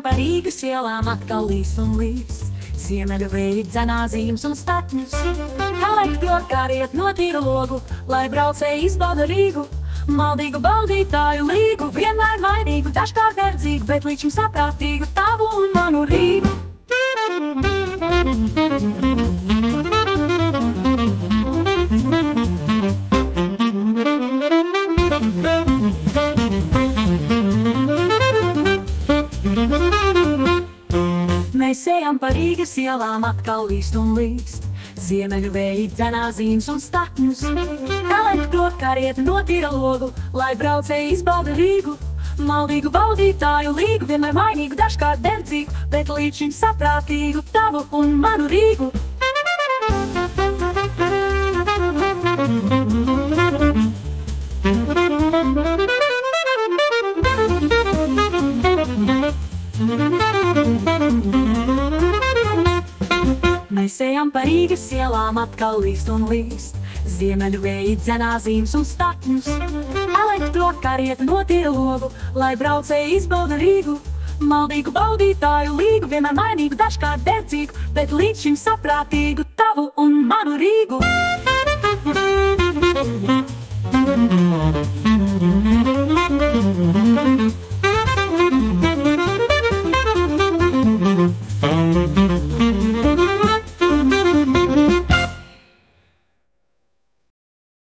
pa Rīgas ielām atkal līs un līs. Ziemeļu vēji dzenā zīmes un statņus. Elektrokariet no tīra logu, lai braucēji izbauda Rīgu. Maldīgu baudītāju līgu, vienmēr vainīgu, dažkārt verdzīgu, bet līdz šim saprātīgu tavu un manu Rīgu. Mēs ejam pa Rīgas ielām atkal līst un līst. Ziemeļu vēji dzenā zīmes un statņus. Elektrokariet no tīra logu, lai braucēji izbauda Rīgu. Maldīgu baudītāju līgu, vienmēr vainīgu, dažkārt verdzīgu, bet līdz šim saprātīgu tavu un manu Rīgu. Mēs ejam pa Rīgas ielām atkal līst un līst. Ziemeļu vēji dzenā zīmes un statņus. Elektrokariet no tīra logu, lai braucēji izbauda Rīgu. Maldīgu baudītāju līgu, vienmēr mainīgu, dažkārt verdzīgu, bet līdz šim saprātīgu tavu un manu Rīgu.